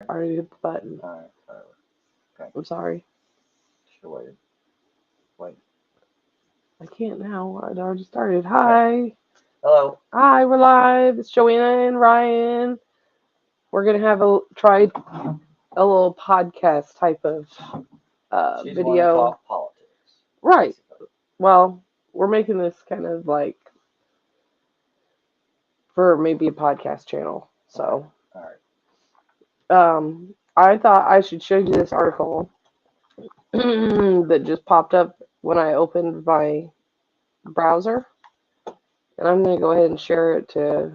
I already hit the button. All right. Okay. I'm sorry. Sure. Wait. I can't now. I already started. Okay. Hi. Hello. Hi, we're live. It's Joanna and Ryan. We're going to have try a little podcast type of She's want to video. talk politics, Right. basically. Well, we're making this kind of like for maybe a podcast channel. Okay. So, All right. I thought I should show you this article that just popped up when I opened my browser. And I'm going to go ahead and share it to,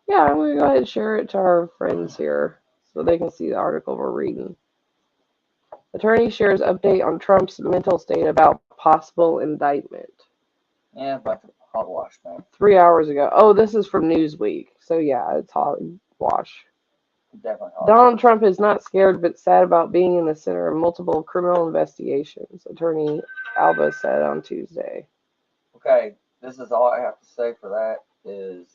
yeah, I'm going to go ahead and share it to our friends here so they can see the article we're reading. Attorney shares update on Trump's mental state about possible indictment. Yeah, but hogwash, man. 3 hours ago. Oh, this is from Newsweek. So yeah, it's hogwash. Definitely Donald hogwash. Trump is not scared but sad about being in the center of multiple criminal investigations, Attorney Alba said on Tuesday. Okay, this is all I have to say for that is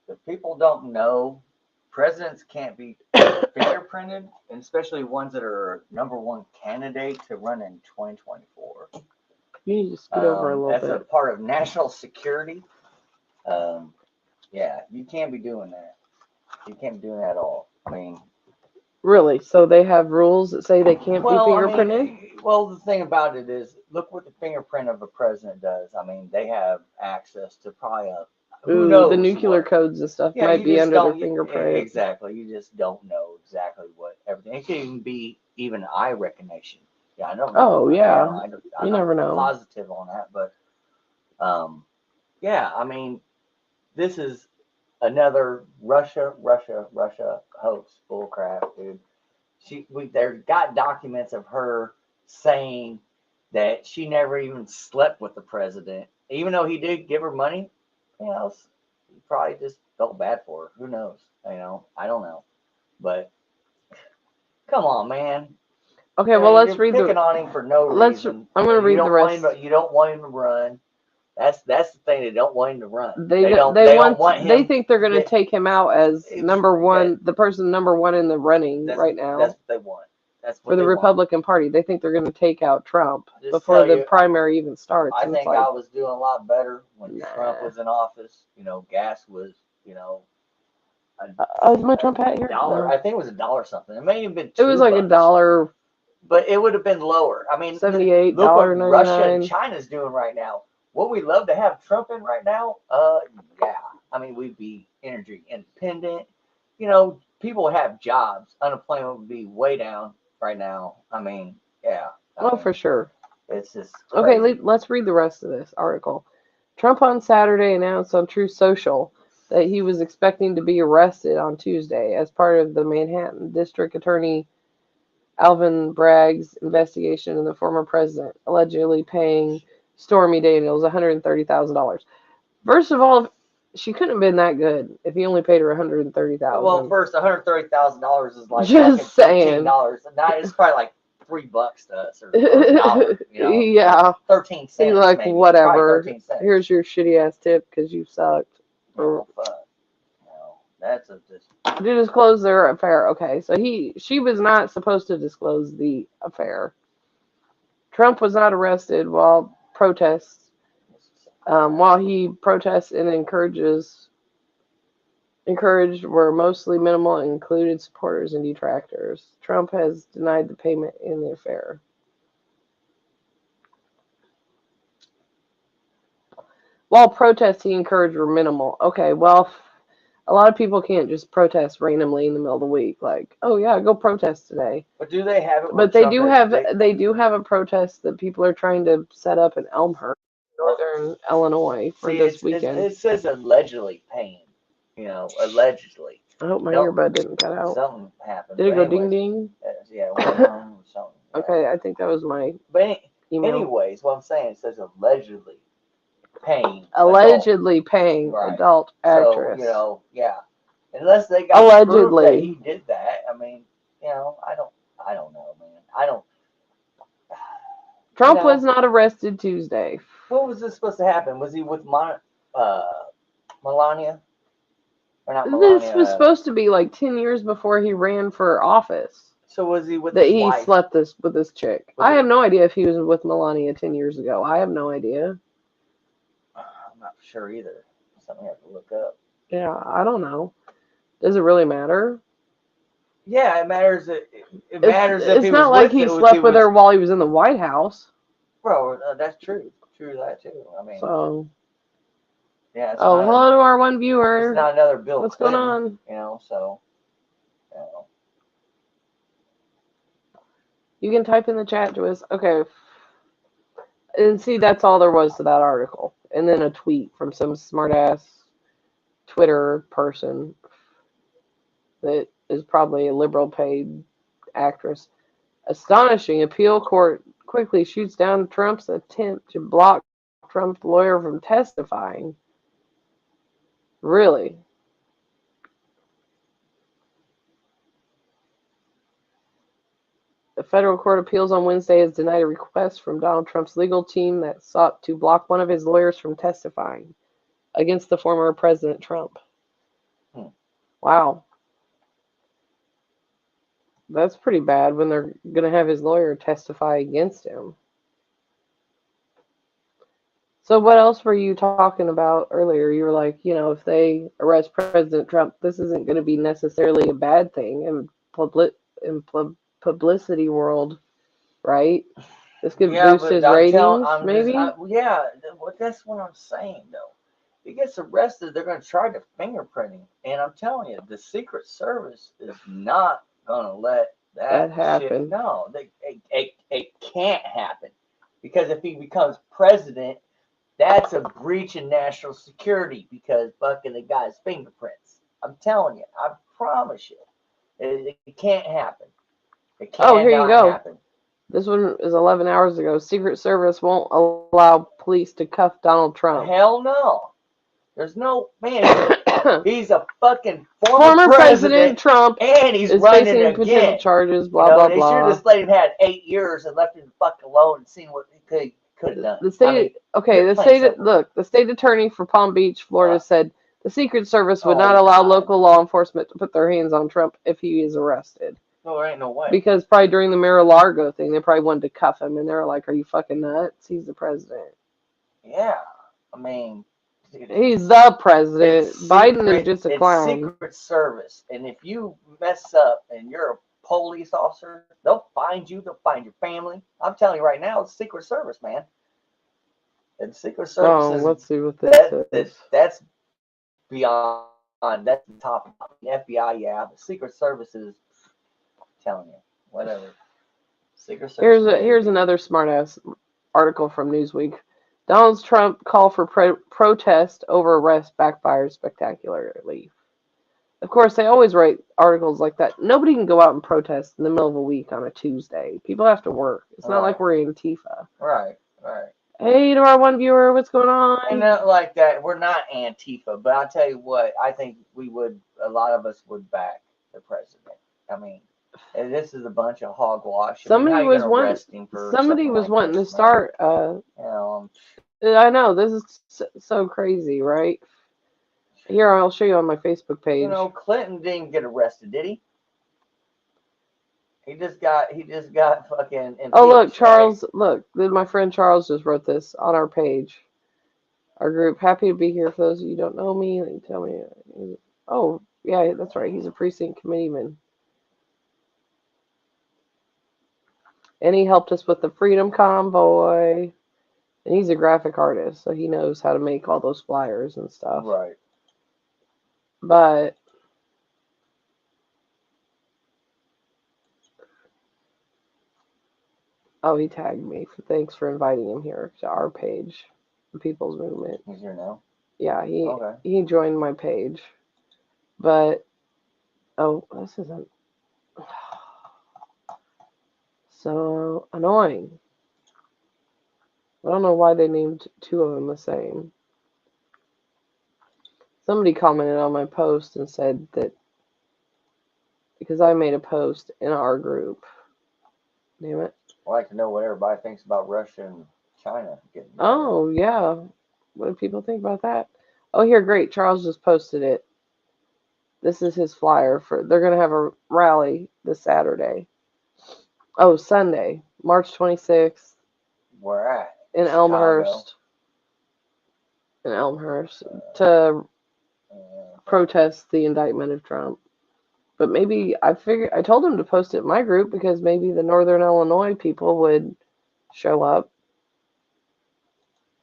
if people don't know, presidents can't be fingerprinted, and especially ones that are number one candidate to run in 2024. You need to scoot over a little That's a bit. part of national security. Um, yeah, you can't be doing that. You can't be doing that at all. I mean, Really? So they have rules that say they can't be fingerprinted? well, the thing about it is, look what the fingerprint of a president does. I mean, they have access to probably who Ooh, the knows nuclear what. codes and stuff Yeah, might you be just under their don't fingerprint. exactly. You just don't know exactly what everything. It could even be even eye recognition. Yeah, I don't know. Oh, yeah. I'm You not never know. positive on that, but yeah. I mean, this is another Russia hoax bull crap, dude. There got documents of her saying that she never even slept with the president, even though he did give her money. You know, he probably just felt bad for her. Who knows? I don't know. But come on, man. Okay, well let's You're read the picking on him for no let's reason. I'm going to You read the don't want rest. him. You don't want him to run. That's the thing. They don't want him to run. They They don't want they him. think they're going to take him out as number That, one, the person number one in the running right that's now what they want. That's for what the they want. Republican Party. They think they're going to take out Trump Just before tell the you, primary even starts. I And it's think like, I was doing a lot better when Trump nah. was in office. Gas was, a, Is my Trump hat here? dollar. No. I think it was a dollar something. It may have been It was two like a bucks, dollar but it would have been lower. I mean, $78, look what Russia and $99. China's doing right now. What we love to have Trump in right now, yeah. I mean, we'd be energy independent. People would have jobs. Unemployment would be way down right now. I mean, yeah. I Oh, mean, for sure. it's just Okay, crazy. let's read the rest of this article. Trump on Saturday announced on Truth Social that he was expecting to be arrested on Tuesday as part of the Manhattan District Attorney Alvin Bragg's investigation into the former president allegedly paying Stormy Daniels $130,000. First of all, she couldn't have been that good if he only paid her Well, $130,000. first, $130,000 is like fucking Just saying. $13, and that is probably like $3 to us, or a dollar. Yeah. 13 He's cents like, maybe. Probably whatever. 13 cents. Here's your shitty ass tip because you sucked. Fuck. That's just. To disclose their affair. Okay, so she was not supposed to disclose the affair. Trump was not arrested while he protests and encouraged were mostly minimal and included supporters and detractors. Trump has denied the payment in the affair. While protests he encouraged were minimal. Okay, well, a lot of people can't just protest randomly in the middle of the week. Like, oh yeah, go protest today. But do they have it? But they do have a protest that people are trying to set up in Elmhurst, northern Illinois, for this weekend. It says allegedly paying. Allegedly. I hope my Don't- earbud didn't cut out. Something happened. Did it But go ding anyways, ding? yeah, something. Yeah. Okay, I think that was my But email. anyways, what I'm saying, it says allegedly paying. Allegedly paying Right. adult actress. So, yeah. Unless they got Allegedly. proof that he did that. I mean, I don't know, man. I don't. Trump was not arrested Tuesday. What was this supposed to happen? Was he with Melania? Or not This was Melania. supposed to be like 10 years before he ran for office. So was he with That his he wife? slept with this chick. Was I it- have no idea if he was with Melania 10 years ago. I have no idea. I'm not sure either. Something I have to look up. Yeah, I don't know. Does it really matter? Yeah, it matters. It matters if It's he was not like with he it. slept with her while he was in the White House. Bro, that's true. True that too. I mean, So, yeah, it's oh, not. hello to our one It's viewer. not another Bill What's going Clinton. on? You know, so. You know. You can type in the chat to us. Okay. And see, that's all there was to that article. And then a tweet from some smartass Twitter person that is probably a liberal paid actress. Astonishing. Appeal court quickly shoots down Trump's attempt to block Trump's lawyer from testifying. Really? The federal court of appeals on Wednesday has denied a request from Donald Trump's legal team that sought to block one of his lawyers from testifying against the former President Trump. Hmm. Wow. That's pretty bad when they're going to have his lawyer testify against him. So what else were you talking about earlier? You were like, if they arrest President Trump, this isn't going to be necessarily a bad thing in publicity world, right? This could Yeah, boost but his I'm telling, ratings, maybe? yeah, that's what I'm saying though. If he gets arrested, they're going to try to fingerprint him, and I'm telling you, the Secret Service is not going to let That that shit. happened. No, it can't happen because if he becomes president, that's a breach in national security because fucking the guy's fingerprints. I'm telling you, I promise you, it can't happen. It Oh, here you cannot go. happen. This one is 11 hours ago. Secret Service won't allow police to cuff Donald Trump. Hell no. There's no man. He's a fucking Former President Trump and he's is running facing potential again. charges. Blah blah They blah. should have just let him had 8 years and left him the fuck alone and seen what he could have done. The state, the state attorney for Palm Beach, Florida, said the Secret Service would not allow local law enforcement to put their hands on Trump if he is arrested. No, there ain't no way. Because probably during the Mar-a-Lago thing, they probably wanted to cuff him, and they were like, "Are you fucking nuts? He's the president." Yeah, I mean, he's the president. Biden is just a clown. It's Secret Service, and if you mess up and you're a police officer, they'll find you. They'll find your family. I'm telling you right now, it's Secret Service, man. And Secret Service let's see what this is. That's beyond. That's the top. The FBI, yeah. The Secret Service is telling you whatever. Secret Service. Here's another smartass article from Newsweek. Donald Trump call for protest over arrest backfires spectacularly. Of course, they always write articles like that. Nobody can go out and protest in the middle of a week on a Tuesday. People have to work. It's not like we're Antifa. Right. Hey, to our one viewer, what's going on? And not like that. We're not Antifa, but I'll tell you what. I think a lot of us would back the president. I mean, this is a bunch of hogwash. Somebody was wanting to start. I know, this is so crazy, right? Here, I'll show you on my Facebook page. Clinton didn't get arrested, did he? He just got fucking impeached. Oh, look, Charles, right? Look, my friend Charles just wrote this on our page. Our group, happy to be here. For those of you who don't know me, they tell me. Oh, yeah, that's right. He's a precinct committeeman. And he helped us with the Freedom Convoy. And he's a graphic artist, so he knows how to make all those flyers and stuff. Right. But he tagged me. Thanks for inviting him here to our page, the People's Movement. He's here now? Yeah, he joined my page. But this isn't so annoying. I don't know why they named two of them the same. Somebody commented on my post and said that because I made a post in our group. Damn it. I'd like to know what everybody thinks about Russia and China getting together. Oh, yeah. What do people think about that? Oh, here, great. Charles just posted it. This is his flyer for. They're gonna have a rally this Saturday. Oh, Sunday, March 26th Where at? in Chicago. Elmhurst. In Elmhurst to protest the indictment of Trump. But maybe I told him to post it in my group because maybe the Northern Illinois people would show up.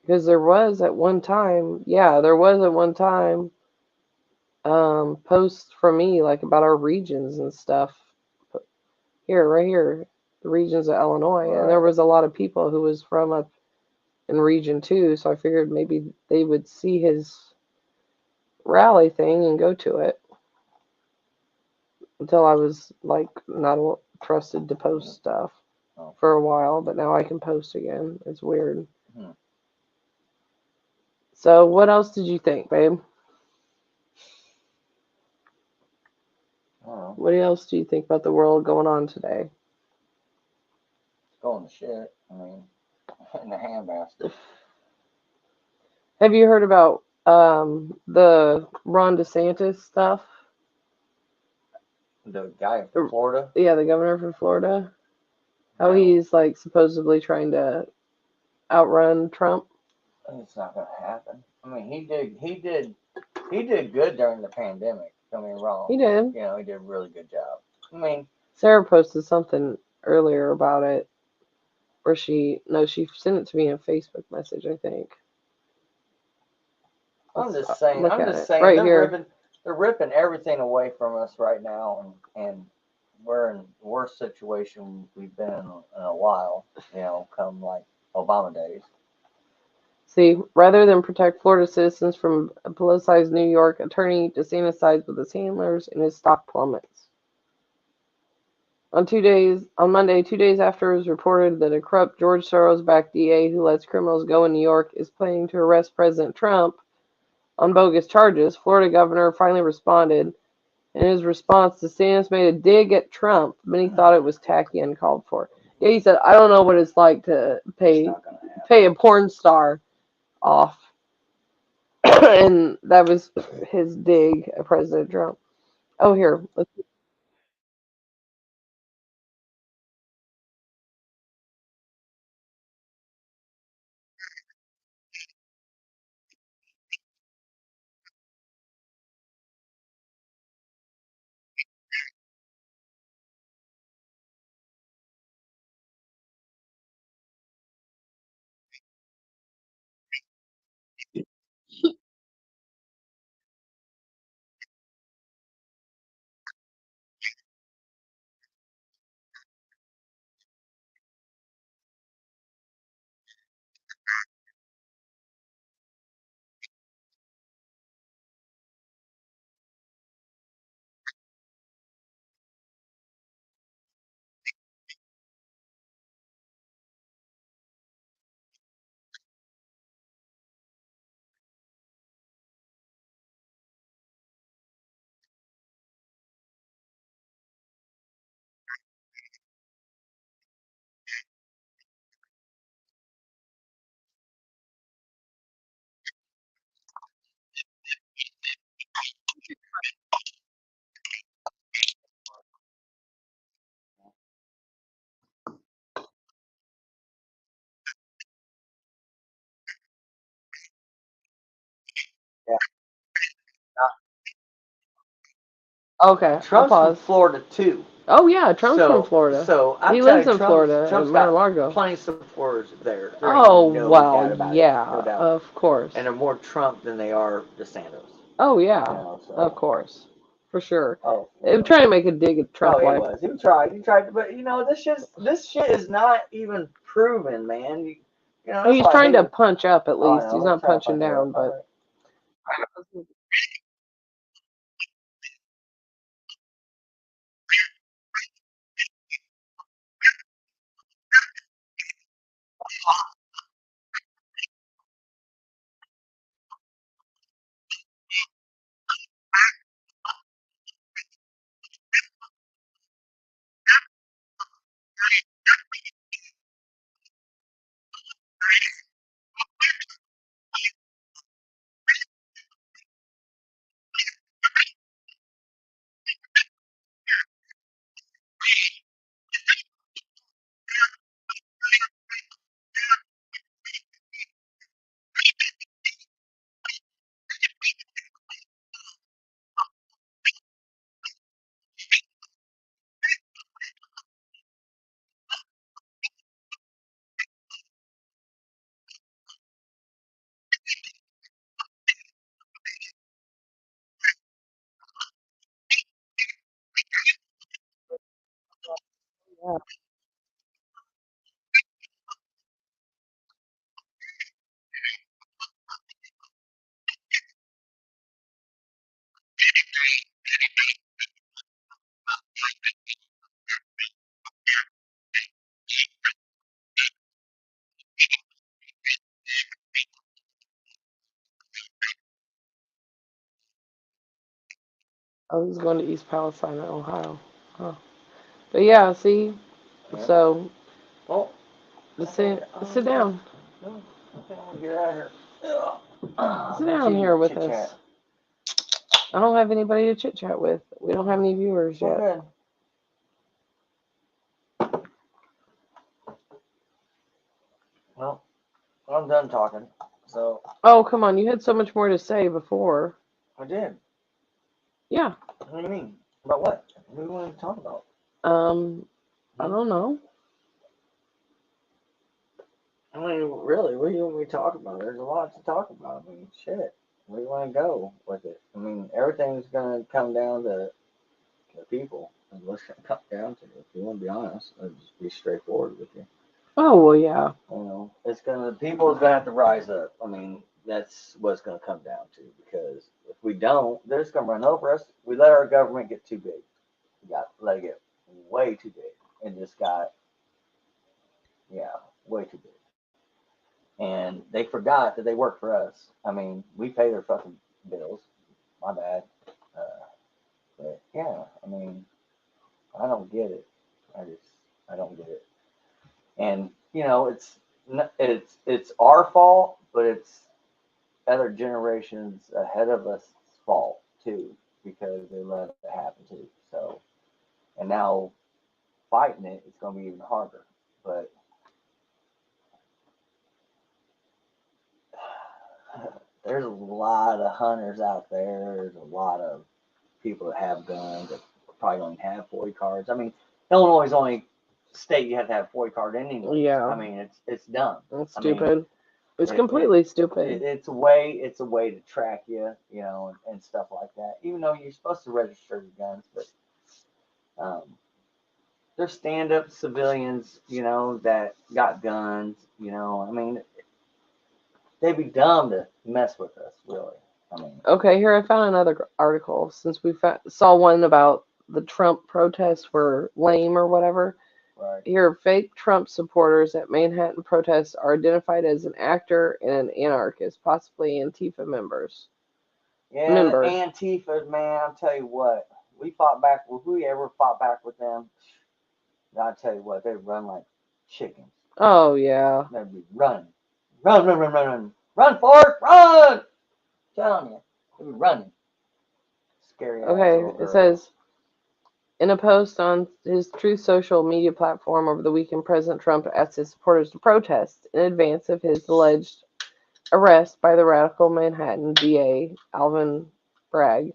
Because there was at one time, yeah, there was at one time posts from me like about our regions and stuff. Here, right here, the regions of Illinois, and there Right. was a lot of people who was from up in Region 2, so I figured maybe they would see his rally thing and go to it until I was like not trusted to post stuff Oh. for a while, but now I can post again. It's weird. Hmm. So, what else did you think, babe? Oh, What else do you think about the world going on today? it's going to shit. I mean, in the handbasket. Have you heard about the Ron DeSantis stuff? The guy from Florida. Yeah, the governor from Florida. How No, he's like supposedly trying to outrun Trump. it's not going to happen. I mean, he did good during the pandemic. Don't get me wrong. He did. You know, he did a really good job. I mean, Sarah posted something earlier about it, or she sent it to me in a Facebook message, I think. I'm Let's just saying. look I'm at just it saying. right here. They're ripping everything away from us right now, and we're in the worst situation we've been in a while. You know, come like Obama days. See, rather than protect Florida citizens from a politicized New York attorney, DeSantis sides with his handlers and his stock plummets. On Monday, 2 days after it was reported that a corrupt George Soros-backed DA who lets criminals go in New York is planning to arrest President Trump on bogus charges, Florida governor finally responded. In his response, DeSantis made a dig at Trump, but he thought it was tacky and uncalled for. Yeah, he said, "I don't know what it's like to pay a porn star off," and that was his dig at President Trump. Oh, here, Yeah. okay, I'll Trump's from pause. Florida too. Oh yeah, Trump's from So, Florida. I'm He telling lives you, in Florida at Trump's got Mar-a-Lago. plenty of supporters there. There ain't Oh no well, doubt about it. No yeah, doubt. of course. And they're more Trump than they are DeSantis. Oh You yeah, know, of so course, for sure. oh, They were for trying to make a dig at no, Trump, he like, was. He tried. He tried, but you know, this shit is not even proven, man. You know, oh, that's he's why I trying hate to it. punch up at Oh, I least. He's know. He's not trying to punching punch it down, up. All but right. Yeah. I was going to East Palestine, Ohio. Huh. But yeah, see, Yeah. so Well, sit down. No, okay, I'll get out of here. Sit Let down you here with chit chat. us. I don't have anybody to chit chat with. We don't have any viewers Well, yet. good. Well, I'm done talking. So Oh, come on. You had so much more to say before. I did. Yeah. What do you mean? About what? What do you want to talk about? I Hmm? don't know. I mean, really, what do you want me to talk about? There's a lot to talk about. I mean, shit. Where do you want to go with it? I mean, everything's going to come down to the people. And what's going to come down to? If you want to be honest, I'll just be straightforward with you. Oh, well, yeah. You know, it's gonna people is gonna have to rise up. I mean, that's what it's gonna come down to because if we don't, they're just gonna run over us. We let our government get too big. We got let it get way too big, and just got yeah, way too big. And they forgot that they work for us. I mean, we pay their fucking bills. My bad. But yeah, I mean, I don't get it. I don't get it. And you know, it's our fault, but it's other generations ahead of us fault too because they let it happen too. So and now fighting it, it's going to be even harder. But there's a lot of hunters out there. There's a lot of people that have guns that probably don't have 40 cards. I mean, Illinois is the only state you have to have a 40 card in anyway. Yeah. I mean, it's dumb. It's I mean, stupid. It's it, completely stupid. it's a way to track you, you know, and stuff like that. Even though you're supposed to register your guns, but um, they're stand-up civilians, you know, that got guns. You know, I mean, they'd be dumb to mess with us, really. I mean, Okay, here I found another article since we saw one about the Trump protests were lame or whatever. right? Here, fake Trump supporters at Manhattan protests are identified as an actor and an anarchist, possibly Antifa members. Yeah, Member. Antifa, man, I'll tell you what. We fought back. If we ever fought back with them, I'll tell you what, they'd run like chickens. Oh yeah. They'd be running, run, Forrest, run! I'm telling you, they'd be running. Scary ass Okay, little it girls. says in a post on his Truth social media platform over the weekend, President Trump asked his supporters to protest in advance of his alleged arrest by the radical Manhattan DA Alvin Bragg.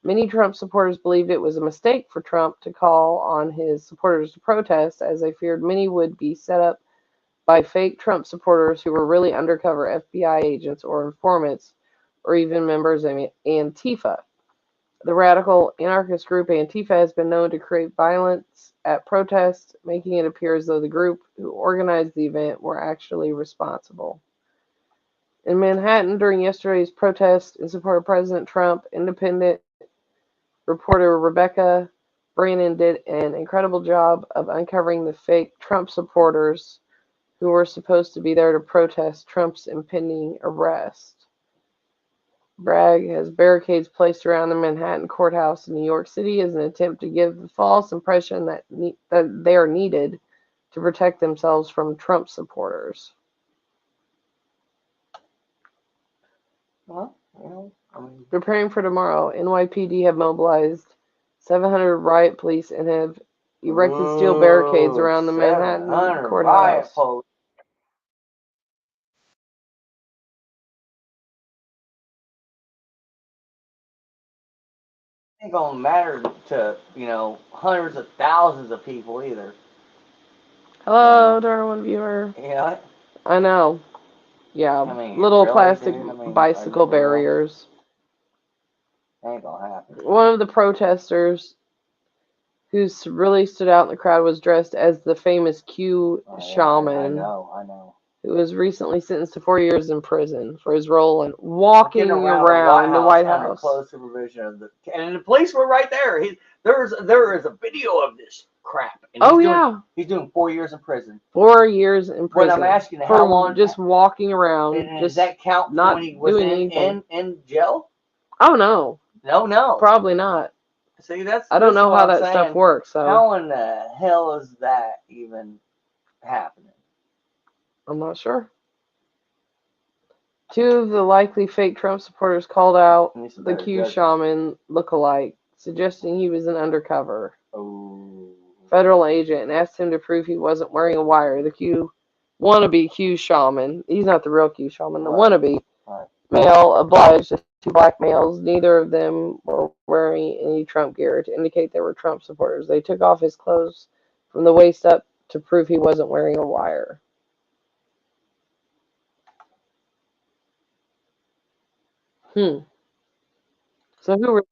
Many Trump supporters believed it was a mistake for Trump to call on his supporters to protest, as they feared many would be set up by fake Trump supporters who were really undercover FBI agents or informants, or even members of Antifa. The radical anarchist group Antifa has been known to create violence at protests, making it appear as though the group who organized the event were actually responsible. In Manhattan, during yesterday's protest in support of President Trump, independent reporter Rebecca Brannon did an incredible job of uncovering the fake Trump supporters who were supposed to be there to protest Trump's impending arrest. Bragg has barricades placed around the Manhattan courthouse in New York City as an attempt to give the false impression that they are needed to protect themselves from Trump supporters. Well, you know, I mean, Preparing for tomorrow, NYPD have mobilized 700 riot police and have erected steel barricades ooh, around the Manhattan 700 riot courthouse. police. Ain't gonna matter to, you know, hundreds of thousands of people either. You Hello, know, Darwin viewer. yeah. I know. Yeah, I mean, little really, plastic dude. I mean, are you bicycle for real? barriers. Ain't gonna happen. One of the protesters who really stood out in the crowd, was dressed as the famous Q Oh, yeah, shaman, I know. who was recently sentenced to 4 years in prison for his role in Walking walking around around the White under House. close supervision of and the police were right there. There is a video of this crap. And Oh yeah, he's doing 4 years in prison. 4 years in But prison I'm asking for how long just walking around, and just does that count for not when he was doing anything. in jail? Oh no, No. probably not. See, that's I don't this is know what how I'm that saying. stuff works. So How in the hell is that even happening? I'm not sure. 2 of the likely fake Trump supporters called out Needs some the better Q judgment. shaman lookalike, suggesting he was an undercover Oh. federal agent, and asked him to prove he wasn't wearing a wire. The Q wannabe Q shaman, he's not the real Q shaman, the Right. wannabe Right. male obliged the 2 black males. Neither of them were wearing any Trump gear to indicate they were Trump supporters. They took off his clothes from the waist up to prove he wasn't wearing a wire. So who were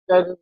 judges?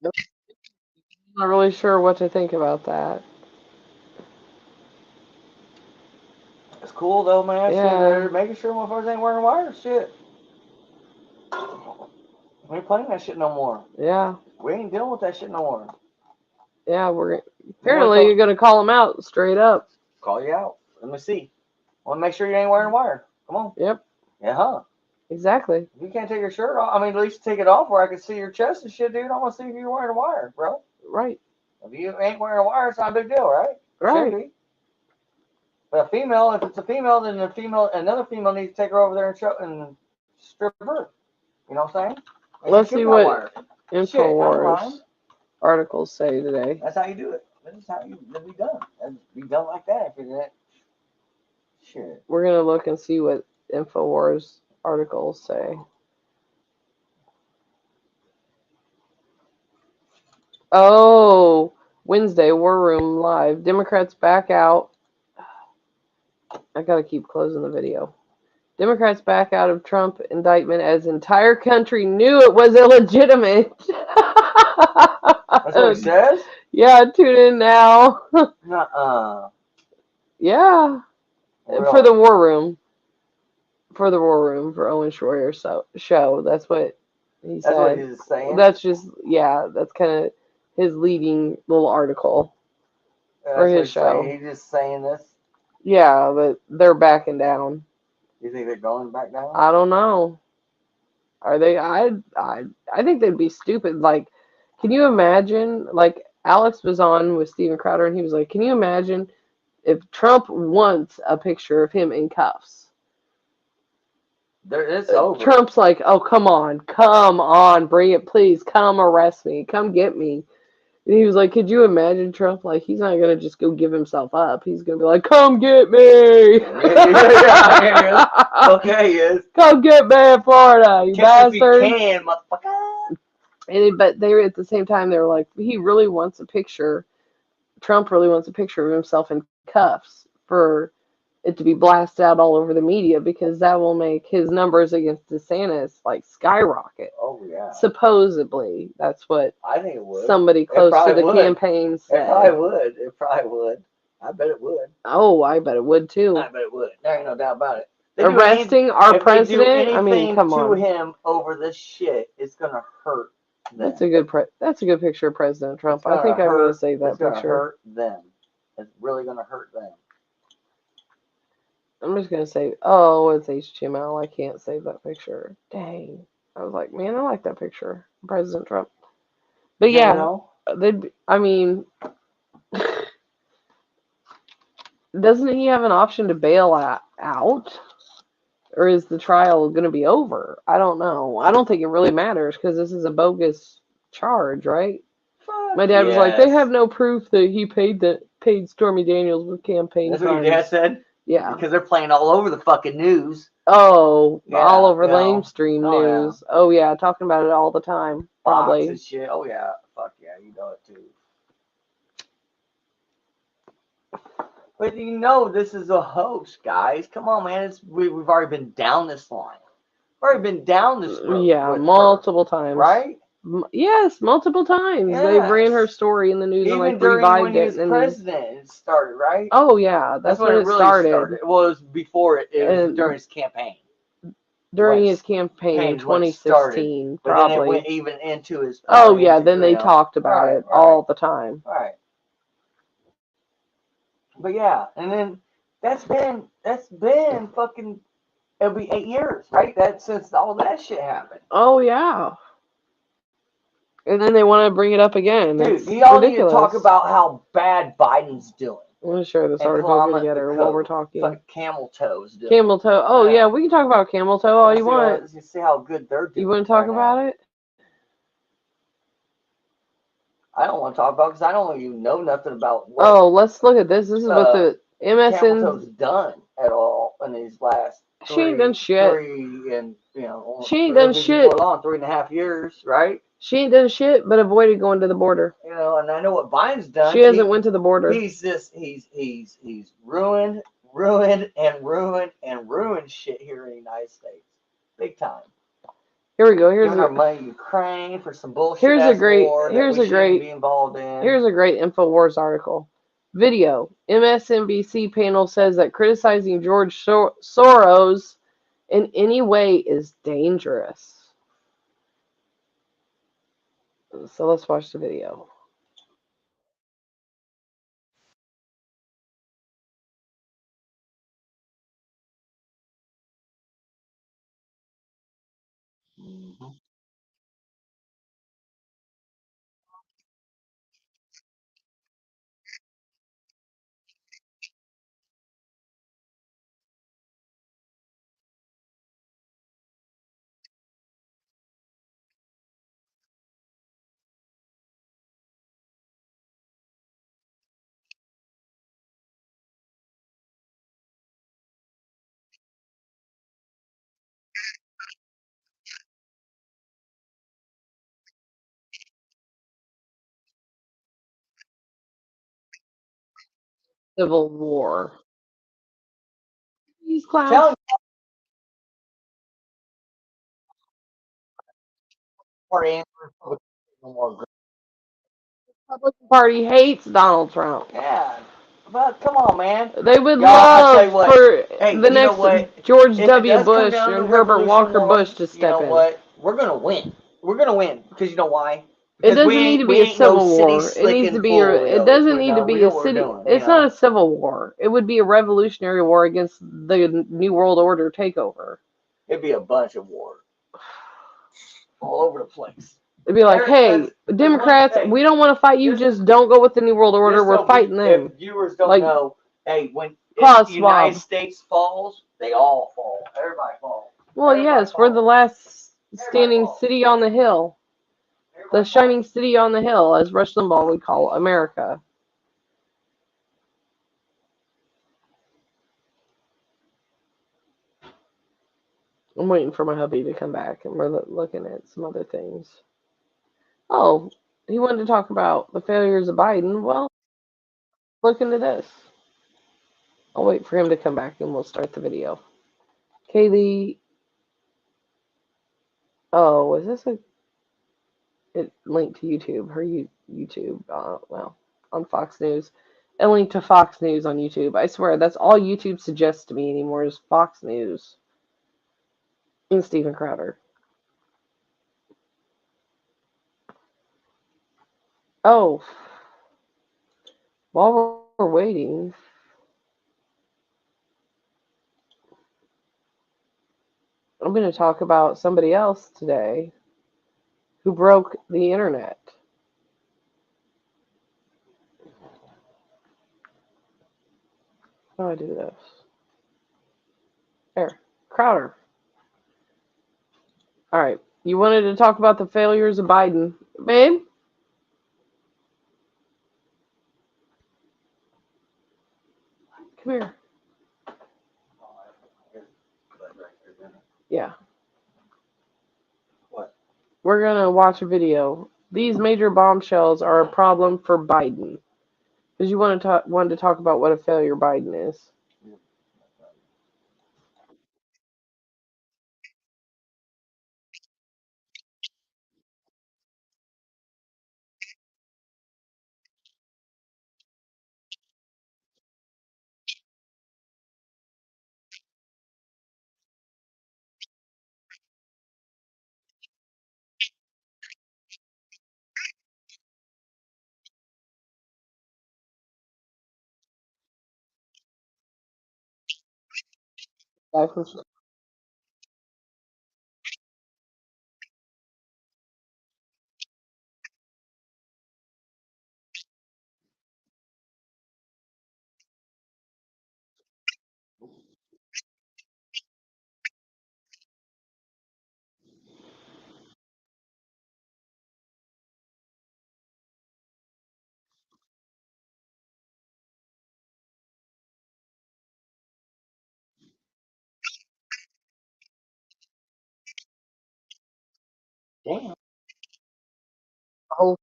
I'm not really sure what to think about that. It's cool though, man. Shit, Yeah. they're making sure motherfuckers ain't wearing wires. Shit. We ain't playing that shit no more. Yeah. We ain't dealing with that shit no more. Yeah, apparently you're gonna call him out straight up. Call you out. Let me see. I want to make sure you ain't wearing a wire. Come on. Yep. Yeah, huh? Exactly. If you can't take your shirt off, I mean, at least take it off where I can see your chest and shit, dude. I want to see if you're wearing a wire, bro. Right. If you ain't wearing a wire, it's not a big deal, right? Right. Should be. But a female, if it's a female, then another female needs to take her over there and show and strip her. You know what I'm saying? Let's see what InfoWars InfoWars articles say today. That's how you do it. That's how you be done. That'd be done like that. If that shit. We're gonna look and see what InfoWars articles say. Oh, Wednesday, War Room Live. Democrats back out. I gotta keep closing the video. Democrats back out of Trump indictment as entire country knew it was illegitimate. That's what he says? Yeah, tune in now. Nuh-uh. Yeah. Really? For the War Room. For the War Room, for Owen Schroyer's show. That's what he said. That's what he's saying? That's just, yeah, that's kind of his leading little article for his show. He's just saying this? Yeah, but they're backing down. You think they're going back down? I don't know. Are they? I think they'd be stupid. Like, can you imagine? Like, Alex was on with Steven Crowder, and he was like, "Can you imagine if Trump wants a picture of him in cuffs?" It's over. Trump's like, "Oh, come on, bring it, please, come arrest me, come get me." And he was like, "Could you imagine Trump? Like, he's not gonna just go give himself up. He's gonna be like, come get me." Yeah, okay, yes. Come get me in Florida, you bastard. If you can, motherfucker. But they were at the same time, they were like, he really wants a picture. Trump really wants a picture of himself in cuffs for it to be blasted out all over the media because that will make his numbers against DeSantis like skyrocket. Oh yeah. Supposedly, that's what I think it would. somebody close to the campaign It said. probably would. It probably would. I bet it would. Oh, I bet it would too. I bet it would. There ain't no doubt about it. Arresting our if president. They do anything I mean, come to on. him over this shit, it's gonna hurt them. That's a good picture of President Trump. I think I'm gonna save that picture. It's gonna hurt them. It's really gonna hurt them. I'm just gonna say, oh, it's HTML. I can't save that picture. Dang. I was like, man, I like that picture, President Trump. But yeah, I mean, doesn't he have an option to bail out? Or is the trial going to be over? I don't know. I don't think it really matters because this is a bogus charge, right? My dad was like, they have no proof that he paid Stormy Daniels with campaign funds. That's what your dad said? Yeah. Because they're playing all over the fucking news. Oh, yeah, all over mainstream news. Yeah. Oh, yeah, talking about it all the time. Probably. Fox and shit. Oh, yeah. Fuck yeah, you know it too. But you know this is a hoax, guys. Come on, man. We've already been down this line. We've already been down this road. Yeah, multiple times. Right? Yes, multiple times. Yes. They ran her story in the news and like revived it. Even when he was president, it started, right? Oh, yeah. That's when it really started. Well, it was before it. It was during his campaign. During his campaign in 2016, probably. But then it went even into his... Oh, yeah. Then they talked about it all the time. Right. But yeah, and then that's been fucking, it'll be 8 years, right? That since all that shit happened. Oh yeah. And then they want to bring it up again. Dude, y'all need to talk about how bad Biden's doing. I'm gonna share this article together while we're talking. Like camel toes. Camel toe. Oh yeah, we can talk about camel toe all you want. You see how good they're doing. You want to talk about it? I don't want to talk about it because I don't even know nothing about what. Oh, let's look at this. This is what the MSN's done at all in these last. She ain't done shit. She ain't done shit. 3.5 years, right? She ain't done shit, but avoided going to the border. You know, and I know what Biden's done. She hasn't went to the border. He's ruined shit here in the United States, big time. Here we go. Here's our money to Ukraine for some bullshit. Here's a great be involved in. Here's a great InfoWars article. Video. MSNBC panel says that criticizing George Soros in any way is dangerous. So let's watch the video. Civil War. These clowns. Republican Party hates Donald Trump. Yeah. But come on, man. They would love for the next George W. Bush and Herbert Walker Bush to step in. What? We're going to win. We're going to win. Because you know why? It doesn't need to be a civil war. It needs to be. It doesn't need to be a city. It's not a civil war. It would be a revolutionary war against the New World Order takeover. It'd be a bunch of war, all over the place. It'd be like, hey, Democrats, we don't want to fight you. Just don't go with the New World Order. We're fighting them. If viewers don't know, hey, when the United States falls, they all fall. Everybody falls. Well, yes, we're the last standing city on the hill. The shining city on the hill, as Rush Limbaugh would call America. I'm waiting for my hubby to come back, and we're looking at some other things. Oh, he wanted to talk about the failures of Biden. Well, look into this. I'll wait for him to come back and we'll start the video. Kaylee, oh, is this a it linked to YouTube? Her YouTube, well, on Fox News. A link to Fox News on YouTube. I swear, that's all YouTube suggests to me anymore is Fox News and Steven Crowder. Oh, while we're waiting, I'm going to talk about somebody else today who broke the internet. How do I do this? There, Crowder. All right, you wanted to talk about the failures of Biden, babe? Come here. Yeah. What? We're going to watch a video. These major bombshells are a problem for Biden. Because you wanted to talk about what a failure Biden is. Damn. Oh,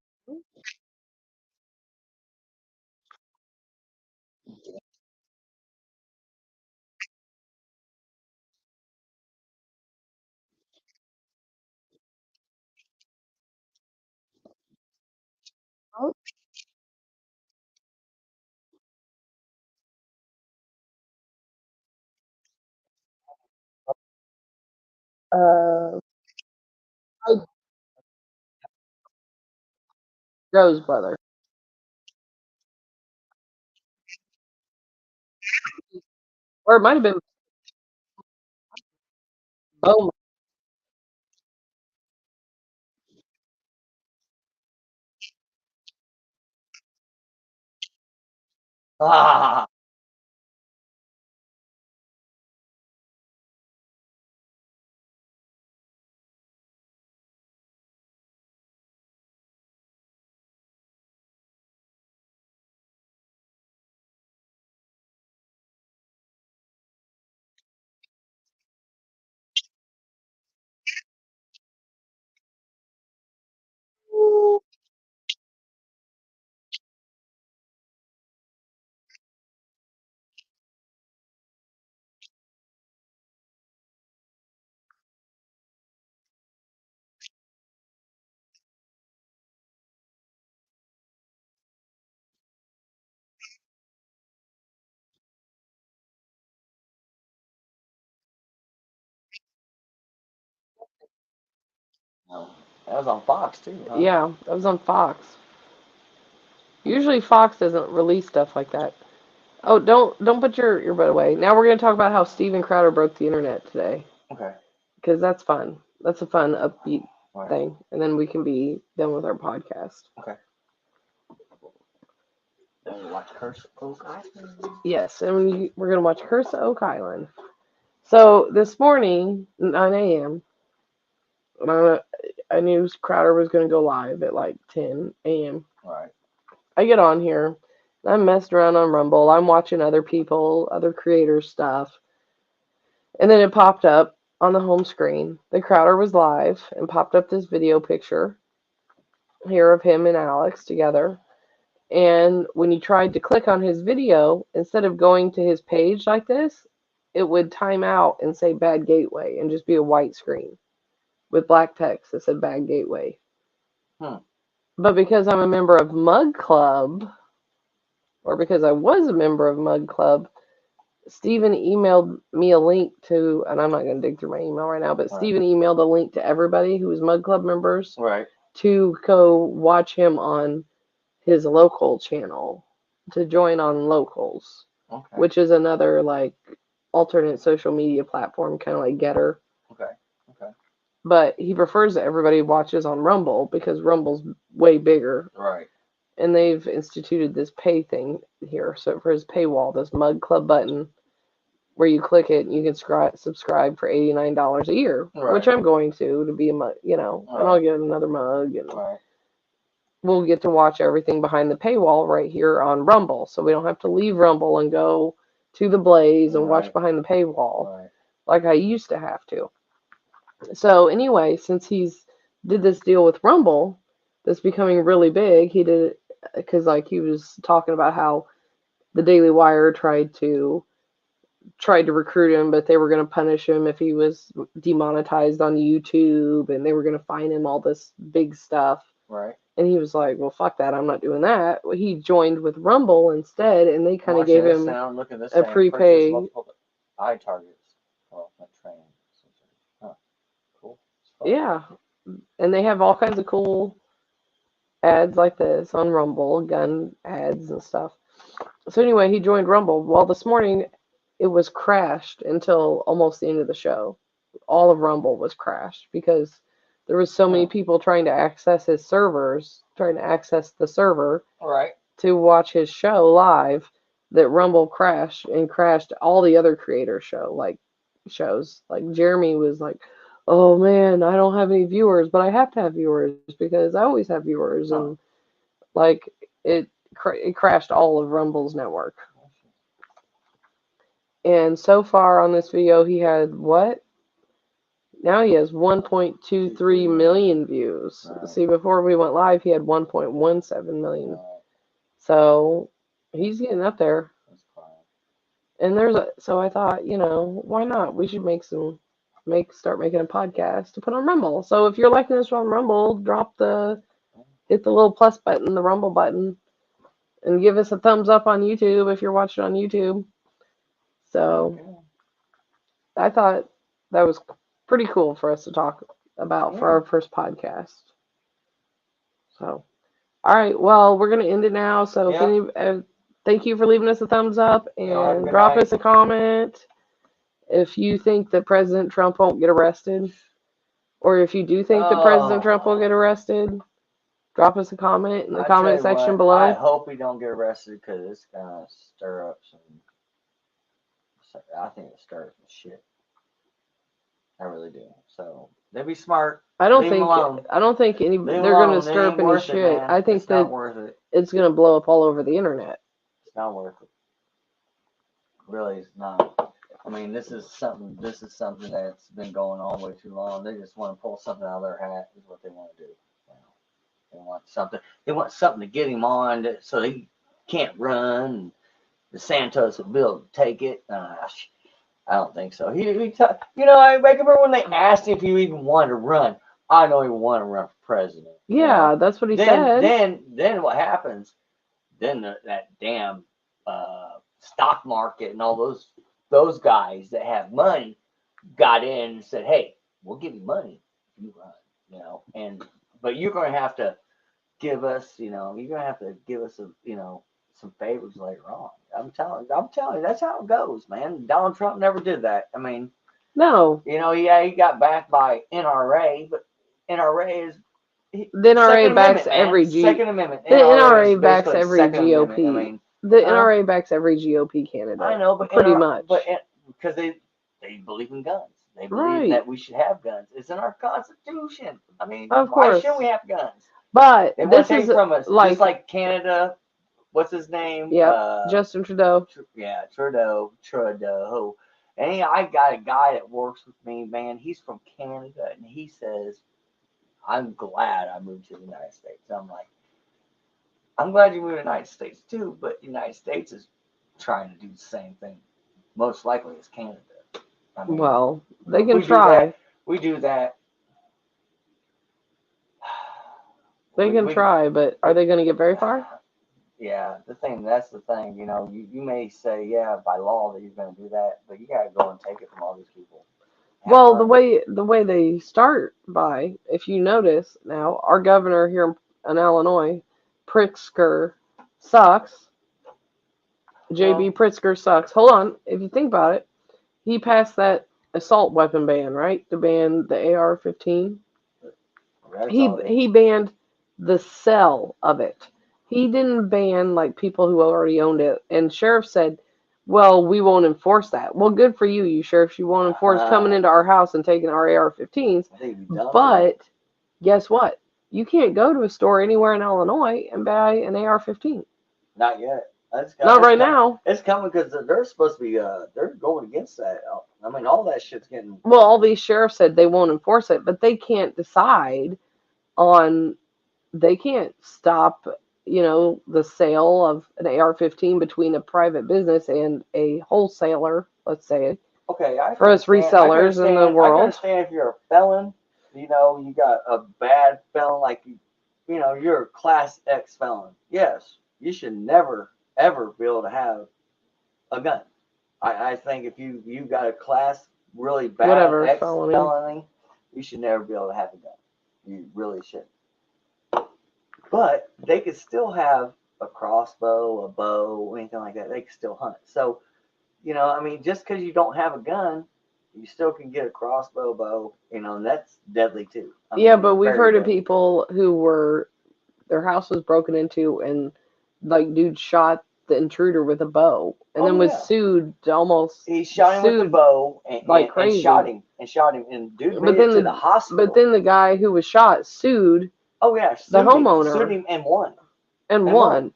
uh, Joe's brother. Or it might have been Bowman. Ah. No. That was on Fox too, huh? Yeah, that was on Fox. Usually Fox doesn't release stuff like that. Oh, don't put your butt away. Now we're gonna talk about how Steven Crowder broke the internet today. Okay. Because that's fun. That's a fun upbeat Right. thing, and then we can be done with our podcast. Okay. Then we watch Curse Oak Island. Yes, and we're gonna watch Curse of Oak Island. So this morning, 9 a.m. I knew Crowder was gonna go live at like 10 a.m. Right. I get on here. I'm messing around on Rumble. I'm watching other people, other creators' stuff. And then it popped up on the home screen. The Crowder was live and popped up this video picture here of him and Alex together. And when you tried to click on his video, instead of going to his page like this, it would time out and say bad gateway and just be a white screen with black text that said bad gateway. Hmm. But because I'm a member of Mug Club, or because I was a member of Mug Club, Steven emailed me a link to, and I'm not going to dig through my email right now, but Right. Steven emailed a link to everybody who was Mug Club members Right. to go watch him on his local channel, to join on locals, Okay. which is another like alternate social media platform, kind of like Getter. Okay. Okay. But he prefers that everybody watches on Rumble because Rumble's way bigger. Right. And they've instituted this pay thing here. So for his paywall, this Mug Club button, where you click it and you can subscribe for $89 a year, Right. which I'm going to be a mug, and I'll get another mug, and Right. we'll get to watch everything behind the paywall right here on Rumble, so we don't have to leave Rumble and go to the Blaze and watch Right. behind the paywall Right. like I used to have to. So anyway, since he's did this deal with Rumble that's becoming really big, he did it because like he was talking about how the Daily Wire tried to recruit him, but they were going to punish him if he was demonetized on YouTube, and they were going to fine him all this big stuff. Right. And he was like, "Well, fuck that! I'm not doing that." Well, he joined with Rumble instead, and they kind of gave him Look at this a thing. prepay. Multiple eye targets. Oh, my train. Huh. Cool. Yeah, and they have all kinds of cool ads like this on Rumble, gun ads and stuff. So anyway, he joined Rumble. Well, this morning it was crashed until almost the end of the show. All of Rumble was crashed because there was so many people trying to access his servers, trying to access the server Right. to watch his show live, that Rumble crashed and crashed all the other creator shows. Like Jeremy was like, "Oh man, I don't have any viewers, but I have to have viewers because I always have viewers," and like it it crashed all of Rumble's network. And so far on this video, he had what? Now he has 1.23 million views. Right. See, before we went live, he had 1.17 million. Right. So he's getting up there. That's fine. And so I thought, why not? We should start making a podcast to put on Rumble. So if you're liking this on Rumble, hit the little plus button, the Rumble button, and give us a thumbs up on YouTube if you're watching on YouTube. So I thought that was pretty cool for us to talk about for our first podcast. So, all right, well, we're gonna end it now. So, thank you for leaving us a thumbs up and drop us a comment if you think that President Trump won't get arrested, or if you do think that President Trump will get arrested. Drop us a comment in the comment section below. I hope he don't get arrested because it's gonna stir up some. I think it stirs some shit. I really do. So they be smart. I don't think they're gonna stir up any shit. I think it's not worth it. It's gonna blow up all over the internet. It's not worth it. Really, it's not. I mean, this is something that's been going on way too long. They just want to pull something out of their hat. Is what they want to do. They want something. They want something to get him on, so he can't run. The Santos will be able to take it. I don't think so. I remember when they asked if he even wanted to run. I don't even want to run for president. Yeah, that's what he said. Then what happens? Then that damn stock market and all those guys that have money got in and said, "Hey, we'll give you money if you run." But you're going to have to give us, some favors later on. I'm telling you, that's how it goes, man. Donald Trump never did that. I mean, no. He got backed by NRA, but NRA is the NRA backs every Second Amendment. The NRA backs every GOP. I mean, the NRA backs every GOP candidate. I know, but pretty much. But because they believe in guns. They believe that we should have guns. It's in our Constitution. I mean, of course. Why shouldn't we have guns? But they want to take from us, just like Canada. What's his name? Yeah, Justin Trudeau. Trudeau. And I got a guy that works with me, man. He's from Canada, and he says, "I'm glad I moved to the United States." I'm like, I'm glad you moved to the United States too, but the United States is trying to do the same thing, most likely as Canada. I mean, Well, they if can we do try. that, we do that. They can We try, but are they going to get very far? yeah, that's the thing, you may say, yeah, by law that you're going to do that, but you got to go and take it from all these people. Have Well, fun. the way they start by, if you notice now, our governor here in Illinois, Pritzker, sucks. JB Well, Pritzker sucks. Hold on, if you think about it, he passed that assault weapon ban, right? To ban the AR-15. that's all they. He banned the sale of it. He didn't ban like people who already owned it. And sheriff said, "Well, we won't enforce that." Well, good for you, you sheriffs. You won't enforce coming into our house and taking our AR-15s. I think you'd be done for that. But guess what? You can't go to a store anywhere in Illinois and buy an AR-15. Not yet. Not right now. It's coming because they're supposed to be. They're going against that. I mean, all that shit's getting. Well, all these sheriffs said they won't enforce it, but they can't decide on. They can't stop, the sale of an AR-15 between a private business and a wholesaler, let's say, Okay, I for can us resellers in the I can world. understand if you're a felon. You got a bad felon, like you're a class X felon. Yes, you should never ever be able to have a gun. I think if you got a class really bad Whatever, X felony. you should never be able to have a gun. You really shouldn't. But they could still have a crossbow, a bow, anything like that. They could still hunt. So, I mean, just because you don't have a gun, you still can get a crossbow, bow, and that's deadly too. I Yeah, mean, but we've very heard of deadly. people who were, their house was broken into and, like, dude shot the intruder with a bow and then Oh was yeah, sued, almost he shot him with the sued bow like and crazy. shot him, and dude But made it then to the the hospital. but then the guy who was shot sued Oh yeah, the sued homeowner him and won. and And won. won.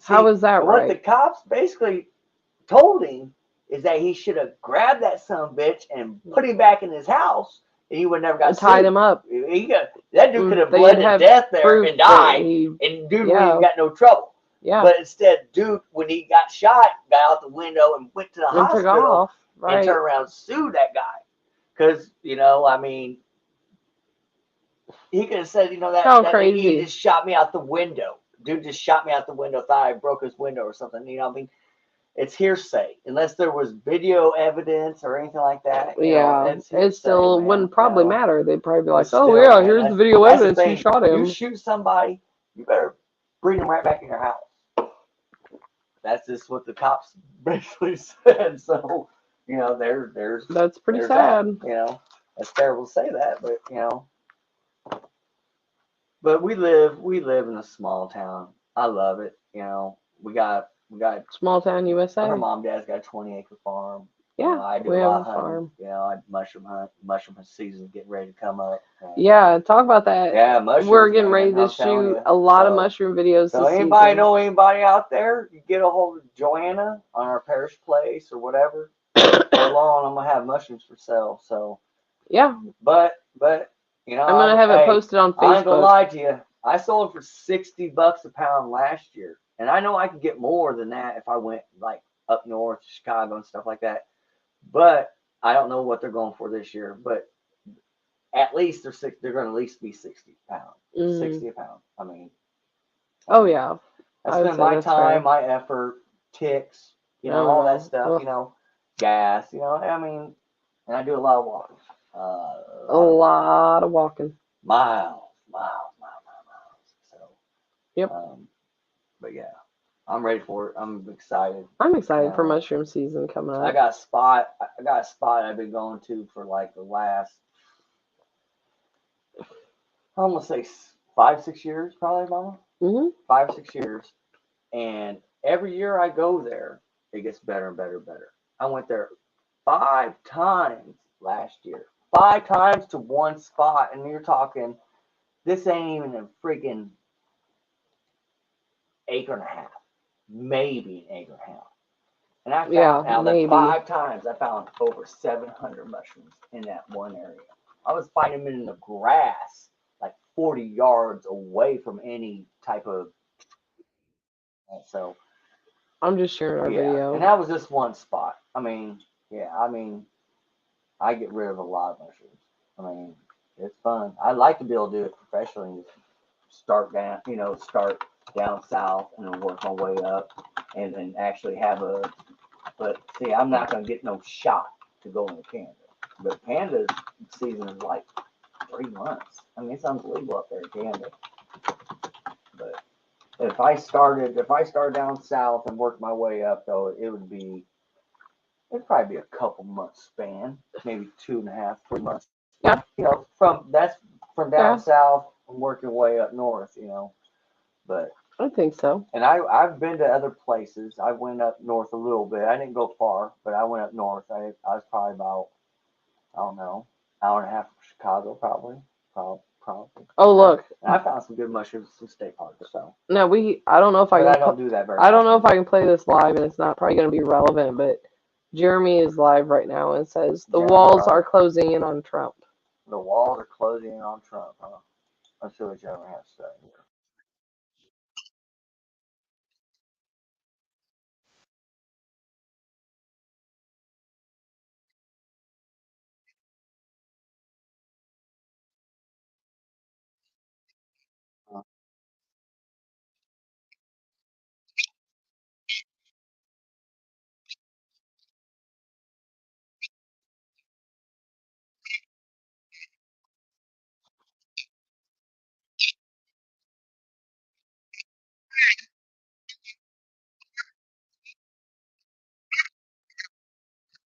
How See, is that what the right? cops basically told him is that he should have grabbed that son of a bitch and put him back in his house, and he would never got Tied sued. him up. That dude could have They'd bled to have death there proof and that died, he, and dude wouldn't even yeah, got no trouble. yeah, But instead, dude, when he got shot, got out the window and went to the and took hospital off, and turned right? around and sued that guy. Because, I mean, he could have said, How that he crazy. just shot me out the window. Dude just shot me out the window, thought I broke his window or something. I mean, it's hearsay. Unless there was video evidence or anything like that, Yeah, it's it hearsay, still man. wouldn't probably matter. They'd probably be But like, "Oh still, yeah, man, here's the video that's the evidence. You thing. shot You him." shoot somebody, you better bring them right back in your house. That's just what the cops basically said. So, there's That's pretty there's that. sad. It's terrible to say that, but but we live in a small town. I love it. We got Small town her USA. mom and dad's got a 20-acre farm. Yeah, I do we a have lot a of hunting. farm. I mushroom hunt. Mushroom season getting ready to come up. And, Yeah, talk about that. yeah, We're mushrooms, getting ready man. to I'm telling shoot you. a lot of So, mushroom videos so this anybody season. know anybody out there? You get a hold of Joanna on our Parrish place or whatever. Before long, I'm gonna have mushrooms for sale. So, Yeah, but I'm gonna have it hey, posted on I ain't gonna Facebook. lie to you. I sold them for $60 a pound last year, and I know I could get more than that if I went like up north, Chicago and stuff like that. But I don't know what they're going for this year. But at least they're going to at least be 60 pounds, Mm. 60 a pound. I mean, Oh yeah, I I would spend say my that's time, fair. my effort, ticks, I all that don't stuff, know. Ugh, gas, I mean, and I do a lot of walking, a lot of walking. miles. So, Yep, but yeah, I'm ready for it. I'm excited. I'm You excited for know, mushroom season coming I up. got a spot. I got a spot I've been going to for like the last, I'm gonna say 5, 6 years, probably, Mama. Mhm. 5, 6 years, and every year I go there, it gets better and better and better. I went there 5 times last year. 5 times to one spot, and you're talking. This ain't even a freaking acre and a half, maybe an acre and a half. And I Yeah, found out that maybe. 5 times I found over 700 mushrooms in that one area. I was finding them in the grass, like 40 yards away from any type of And so I'm just sharing our yeah, video. and that was just one spot. I mean, yeah, I mean, I get rid of a lot of mushrooms. I mean, it's fun. I like to be able to do it professionally. Start down, start down south and then work my way up, and then actually have a. But see, I'm not gonna get no shot to go into Canada. But Canada's season is like 3 months. I mean, it's unbelievable up there in Canada. But if I started down south and worked my way up, though, it'd probably be a couple months span, maybe 2.5, 3 months. Yeah. From down south and working way up north, But I think so. and I've been to other places. I went up north a little bit. I didn't go far, but I went up north. I was probably about, I don't know, hour and a half from Chicago, probably. Probably. Oh, look. And I found some good mushrooms, some state parks. So. No, I don't know if But I I can. don't do that very I don't know often. if I can play this live, and it's not probably going to be relevant. But Jeremy is live right now and says the walls are closing in on Trump. The walls are closing in on Trump, huh? Let's see what Jeremy has to say here.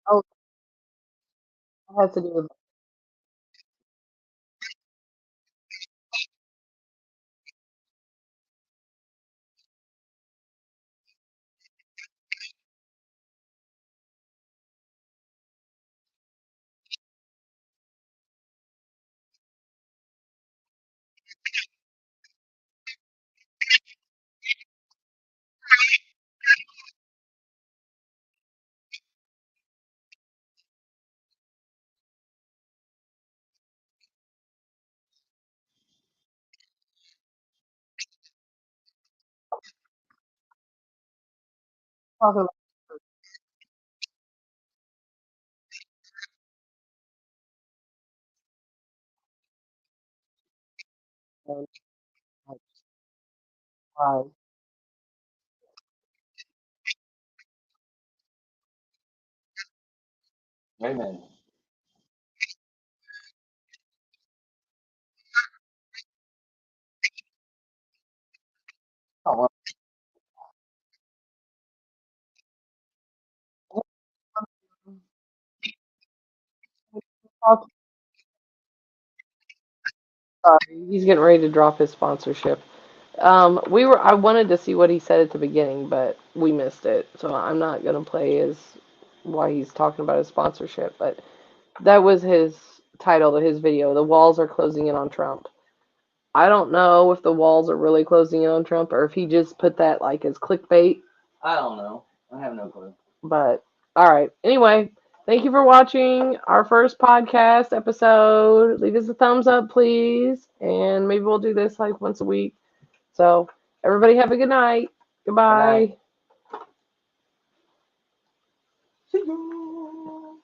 Oh, it has to do with. Talking about Amen. Oh, well, sorry, he's getting ready to drop his sponsorship. I wanted to see what he said at the beginning, but we missed it, so I'm not gonna play his why he's talking about his sponsorship. But that was his title to his video. The walls are closing in on Trump. I don't know if the walls are really closing in on Trump or if he just put that like as clickbait. I don't know. I have no clue. But all right. Anyway, thank you for watching our first podcast episode. Leave us a thumbs up, please, and maybe we'll do this like once a week. So everybody have a good night. Goodbye. Good night. See you.